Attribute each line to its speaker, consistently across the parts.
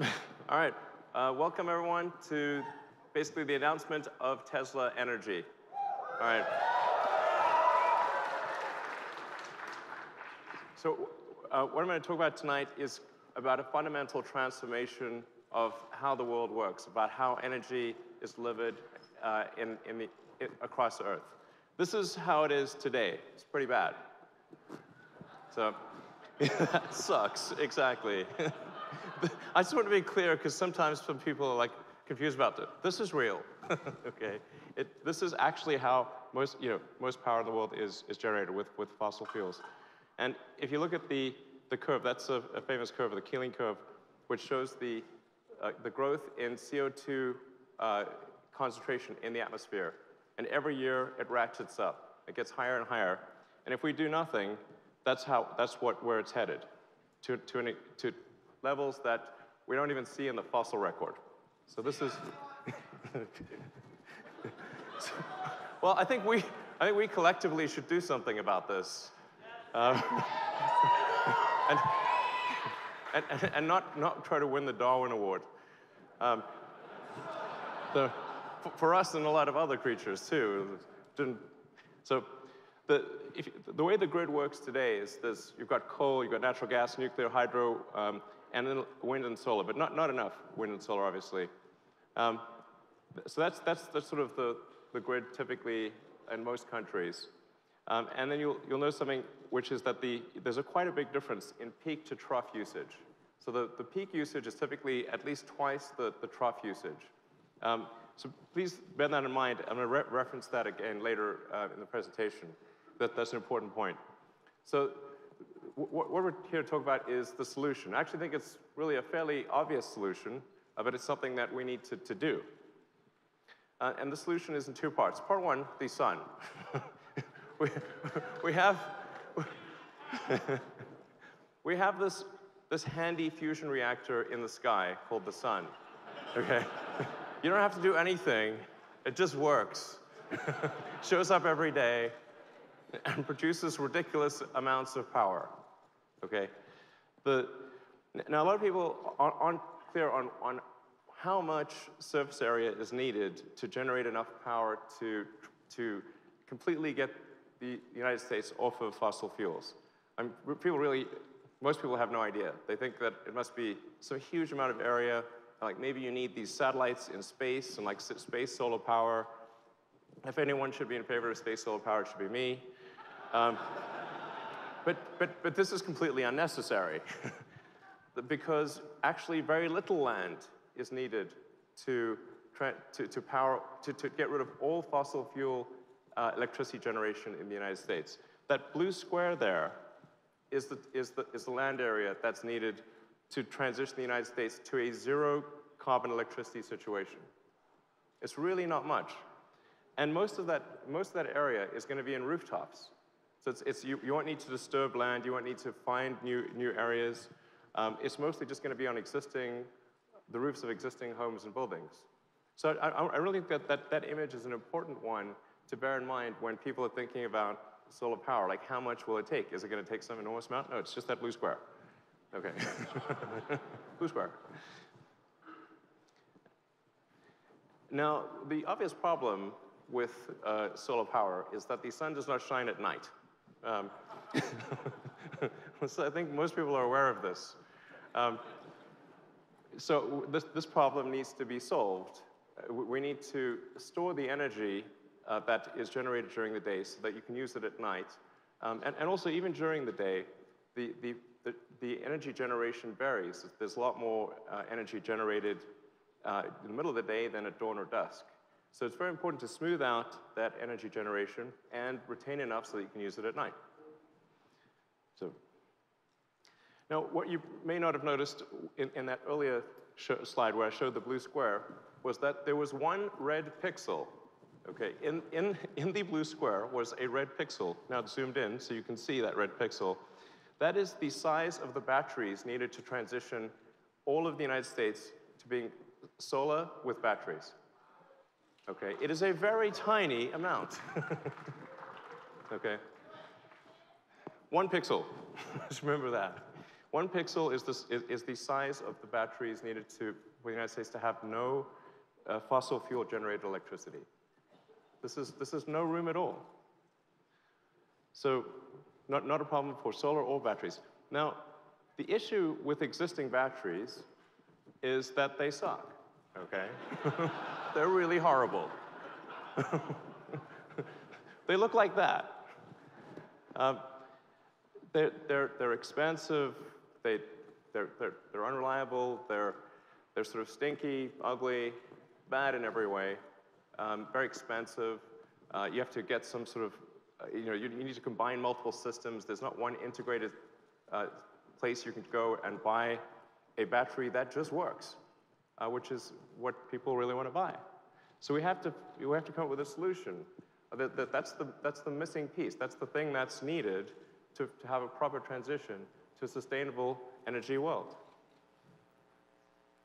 Speaker 1: All right, welcome everyone to basically the announcement of Tesla Energy. All right. So what I'm going to talk about tonight is about a fundamental transformation of how the world works, about how energy is delivered across the Earth. This is how it is today. It's pretty bad. So that sucks, exactly. I just want to be clear because sometimes some people are like confused about this. This is real, okay? This is actually how most power in the world is generated with fossil fuels. And if you look at the curve, that's a famous curve, the Keeling curve, which shows the growth in CO2 concentration in the atmosphere. And every year it ratchets up. It gets higher and higher. And if we do nothing, that's where it's headed, to levels that we don't even see in the fossil record. So this is. Well, I think we collectively should do something about this, and not try to win the Darwin Award. For us and a lot of other creatures too. So the way the grid works today is this: you've got coal, you've got natural gas, nuclear, hydro, and then wind and solar, but not enough wind and solar, obviously. So that's sort of the grid typically in most countries. And then you'll notice something, which is that there's quite a big difference in peak to trough usage. So the peak usage is typically at least twice the trough usage. So please bear that in mind. I'm going to reference that again later in the presentation. That's an important point. So what we're here to talk about is the solution. I actually think it's really a fairly obvious solution, but it's something that we need to do. And the solution is in two parts. Part one, the sun. we have this handy fusion reactor in the sky called the sun. Okay, you don't have to do anything; it just works. Shows up every day and produces ridiculous amounts of power. Okay, now a lot of people aren't clear on how much surface area is needed to generate enough power to completely get the United States off of fossil fuels. Most people have no idea. They think that it must be some huge amount of area, like maybe you need these satellites in space and like space solar power. If anyone should be in favor of space solar power, it should be me. But this is completely unnecessary because actually very little land is needed to get rid of all fossil fuel electricity generation in the United States. That blue square there is the land area that's needed to transition the United States to a zero carbon electricity situation. It's really not much. And most of that area is going to be in rooftops. So you won't need to disturb land, you won't need to find new areas. It's mostly just going to be on the roofs of existing homes and buildings. So I really think that image is an important one to bear in mind when people are thinking about solar power. Like, how much will it take? Is it going to take some enormous amount? No, it's just that blue square. Okay. Blue square. Now, the obvious problem with solar power is that the sun does not shine at night. So I think most people are aware of this. So this problem needs to be solved. We need to store the energy that is generated during the day so that you can use it at night. And also, even during the day, the energy generation varies. There's a lot more energy generated in the middle of the day than at dawn or dusk. So it's very important to smooth out that energy generation and retain enough so that you can use it at night. So now, what you may not have noticed in that earlier slide where I showed the blue square was that there was one red pixel. Okay, in the blue square was a red pixel. Now it's zoomed in so you can see that red pixel. That is the size of the batteries needed to transition all of the United States to being solar with batteries. Okay, it is a very tiny amount. Okay. 1 pixel, just remember that. 1 pixel is the size of the batteries needed for the United States to have no fossil fuel generated electricity. This is no room at all. So not a problem for solar or batteries. Now, the issue with existing batteries is that they suck, okay? They're really horrible. They look like that. They're expensive, they're unreliable, they're sort of stinky, ugly, bad in every way, very expensive. You have to get some sort of, you need to combine multiple systems. There's not one integrated place you can go and buy a battery that just works, which is what people really want to buy. So we have to come up with a solution. That's the missing piece. That's the thing that's needed to have a proper transition to a sustainable energy world.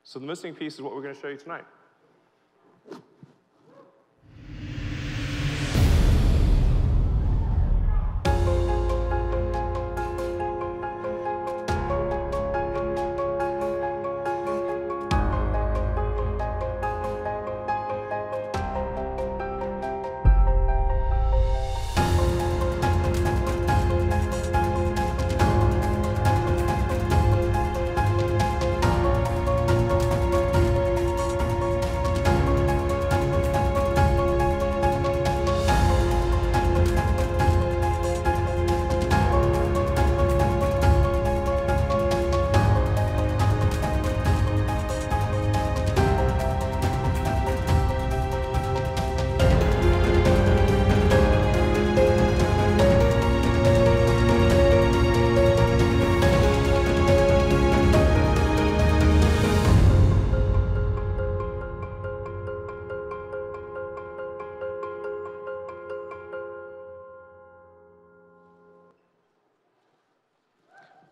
Speaker 1: So the missing piece is what we're going to show you tonight.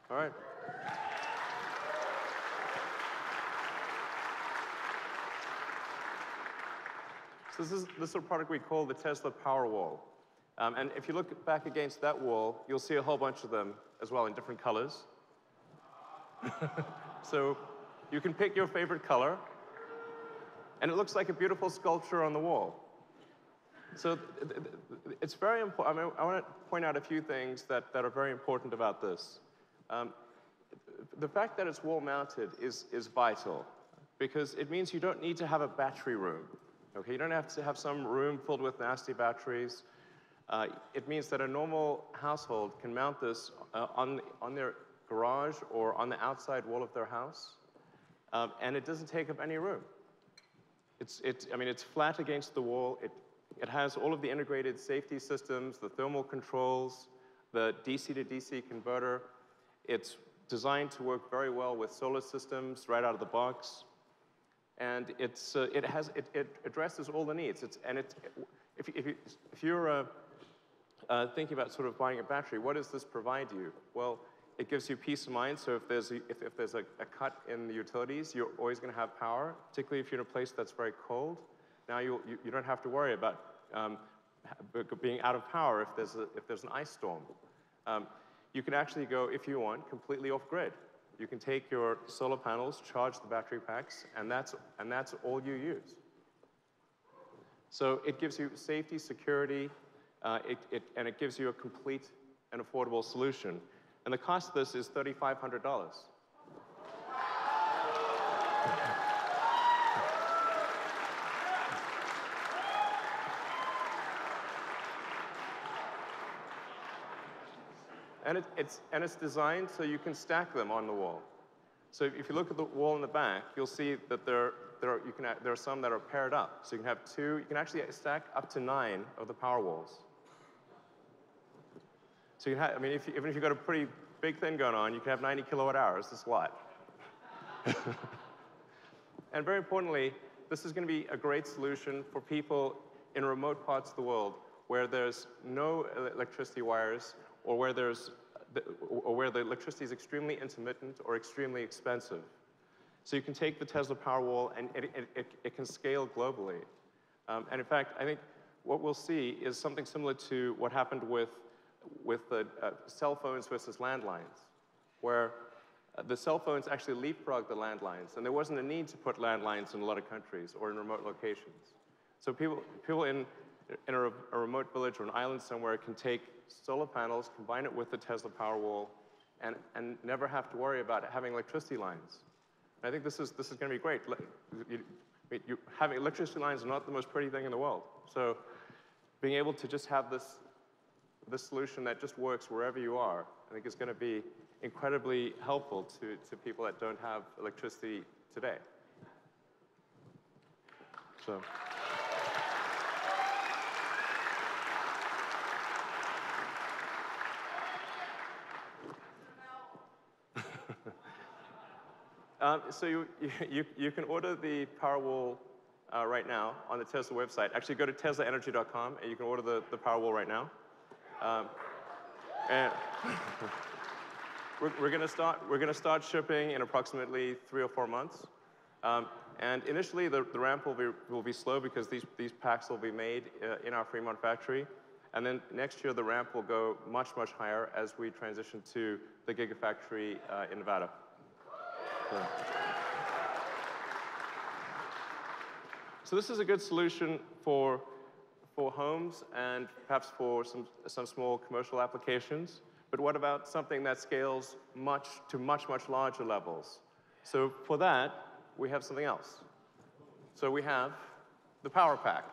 Speaker 1: All right. So this is a product we call the Tesla Powerwall. And if you look back against that wall, you'll see a whole bunch of them as well in different colors. So you can pick your favorite color, and it looks like a beautiful sculpture on the wall. So it's very important. I mean, I want to point out a few things that are very important about this. The fact that it's wall-mounted is vital, because it means you don't need to have a battery room. Okay, you don't have to have some room filled with nasty batteries. It means that a normal household can mount this on their garage or on the outside wall of their house, and it doesn't take up any room. I mean, it's flat against the wall. It has all of the integrated safety systems, the thermal controls, the DC to DC converter. It's designed to work very well with solar systems right out of the box. And it addresses all the needs. If you're thinking about sort of buying a battery, what does this provide you? Well, it gives you peace of mind. So if there's a cut in the utilities, you're always going to have power, particularly if you're in a place that's very cold. Now you don't have to worry about being out of power if there's an ice storm. You can actually go, if you want, completely off-grid. You can take your solar panels, charge the battery packs, and that's all you use. So it gives you safety, security, and it gives you a complete and affordable solution. And the cost of this is $3,500. And it's designed so you can stack them on the wall. So if you look at the wall in the back, you'll see that there are some that are paired up. So you can have two. You can actually stack up to 9 of the Powerwalls. So you have, I mean, even if you've got a pretty big thing going on, you can have 90 kilowatt hours. That's a lot. And very importantly, this is going to be a great solution for people in remote parts of the world where there's no electricity wires, or where the electricity is extremely intermittent or extremely expensive. So you can take the Tesla Powerwall, and it can scale globally. And in fact, I think what we'll see is something similar to what happened with the cell phones versus landlines, where the cell phones actually leapfrogged the landlines, and there wasn't a need to put landlines in a lot of countries or in remote locations. So people in a remote village or an island somewhere can take solar panels, combine it with the Tesla Powerwall, and never have to worry about having electricity lines. And I think this is going to be great. Having electricity lines are not the most pretty thing in the world. So being able to just have this solution that just works wherever you are, I think is going to be incredibly helpful to people that don't have electricity today. So. So you can order the Powerwall right now on the Tesla website. Actually, go to teslaenergy.com and you can order the Powerwall right now. And we're going to start shipping in approximately 3 or 4 months. And initially, the ramp will be slow because these packs will be made in our Fremont factory. And then next year, the ramp will go much, much higher as we transition to the Gigafactory in Nevada. So this is a good solution for homes and perhaps for some small commercial applications. But what about something that scales to much larger levels? So for that, we have something else. So we have the Power Pack.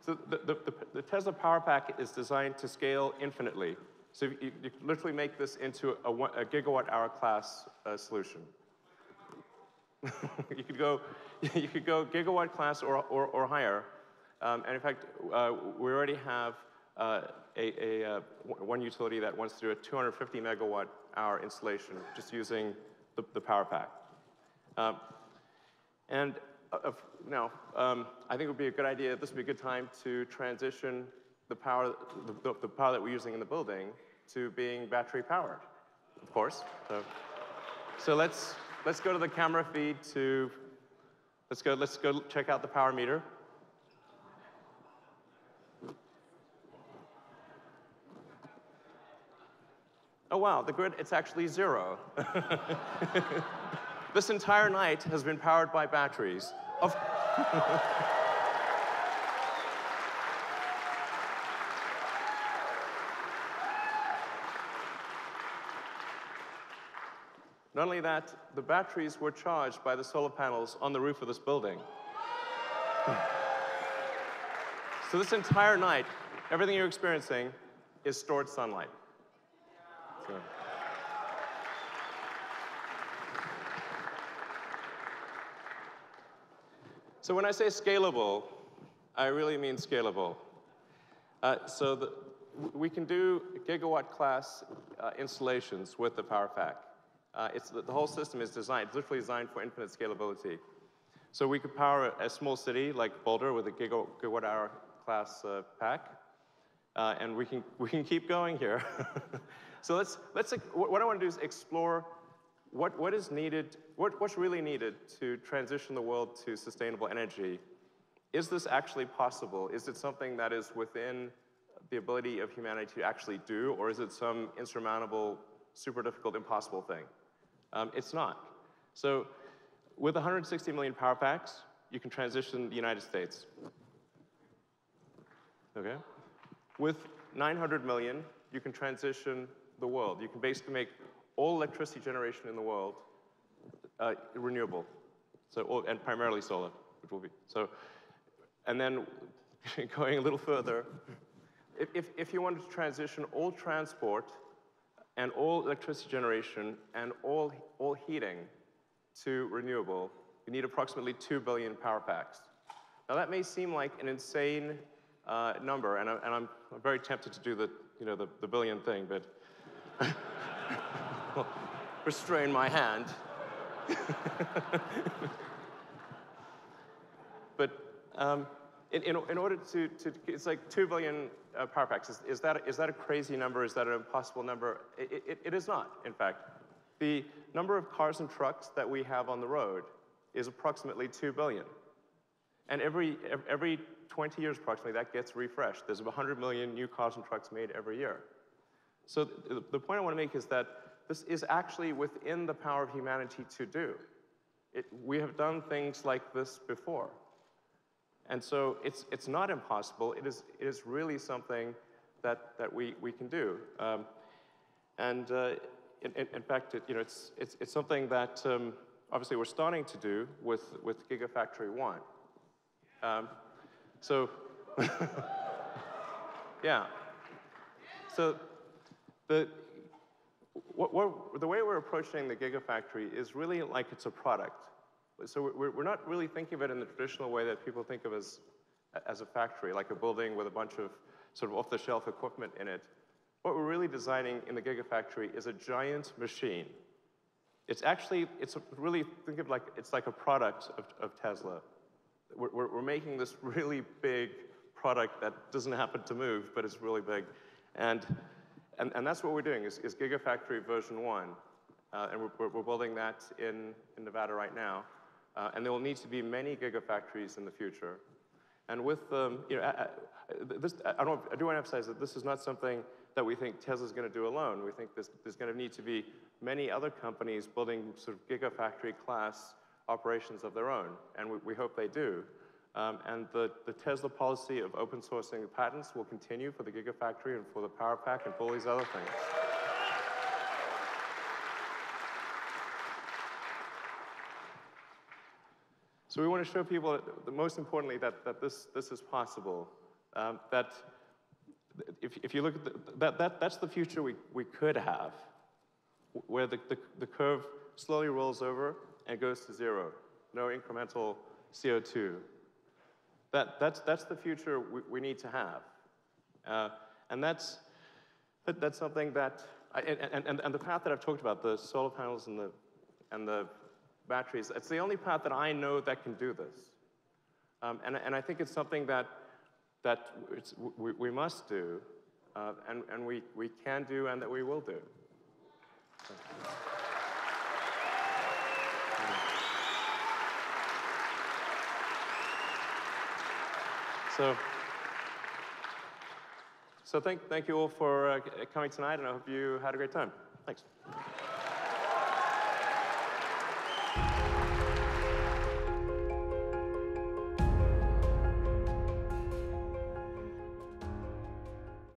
Speaker 1: So the Tesla Power Pack is designed to scale infinitely. So you literally make this into a gigawatt-hour class solution. You could go gigawatt class or higher. And in fact, we already have one utility that wants to do a 250 megawatt-hour installation just using the Power Pack. Now, I think it would be a good idea, this would be a good time to transition the power that we're using in the building to being battery powered, of course. So let's go to the camera feed let's go check out the power meter. Oh wow, the grid, it's actually 0. This entire night has been powered by batteries. Not only that, the batteries were charged by the solar panels on the roof of this building. So this entire night, everything you're experiencing is stored sunlight. So when I say scalable, I really mean scalable. We can do gigawatt-class installations with the Power Pack. The whole system is designed, it's literally designed for infinite scalability. So we could power a small city like Boulder with a gigawatt-hour class pack, and we can keep going here. So what I want to do is explore what is needed, what's really needed to transition the world to sustainable energy. Is this actually possible? Is it something that is within the ability of humanity to actually do, or is it some insurmountable, super difficult, impossible thing? It's not. So with 160 million power packs, you can transition the United States. Okay? With 900 million, you can transition the world. You can basically make all electricity generation in the world renewable, and primarily solar, which will be. So, and then going a little further, if you wanted to transition all transport and all electricity generation and all heating to renewable, you need approximately 2 billion power packs. Now that may seem like an insane number, and I'm very tempted to do the billion thing, but restrain my hand. But in order to, it's like 2 billion power packs. Is that a crazy number? Is that an impossible number? It is not, in fact. The number of cars and trucks that we have on the road is approximately 2 billion. And every 20 years approximately, that gets refreshed. There's 100 million new cars and trucks made every year. So the point I want to make is that this is actually within the power of humanity to do. We have done things like this before. And so it's not impossible. It is really something that we can do. In fact, it's something that obviously we're starting to do with Gigafactory 1. Yeah. So the way we're approaching the Gigafactory is really like it's a product. So we're not really thinking of it in the traditional way that people think of as a factory, like a building with a bunch of sort of off-the-shelf equipment in it. What we're really designing in the Gigafactory is a giant machine. It's really, think of it's like a product of Tesla. We're making this really big product that doesn't happen to move, but is really big. And that's what we're doing, is Gigafactory version 1. And we're building that in Nevada right now. And there will need to be many Gigafactories in the future. And with, I do want to emphasize that this is not something that we think Tesla's going to do alone. We think there's going to need to be many other companies building sort of Gigafactory class operations of their own, and we hope they do. And the Tesla policy of open sourcing the patents will continue for the Gigafactory and for the Power Pack and for all these other things. So we want to show people, most importantly, that this is possible. That if you look at that's the future we could have, where the curve slowly rolls over and goes to zero, no incremental CO2. That's the future we need to have, and that's something that and the path that I've talked about, the solar panels and the batteries. It's the only path that I know that can do this, and I think it's something that we must do, and we can do, and that we will do. So thank you all for coming tonight, and I hope you had a great time. Thanks.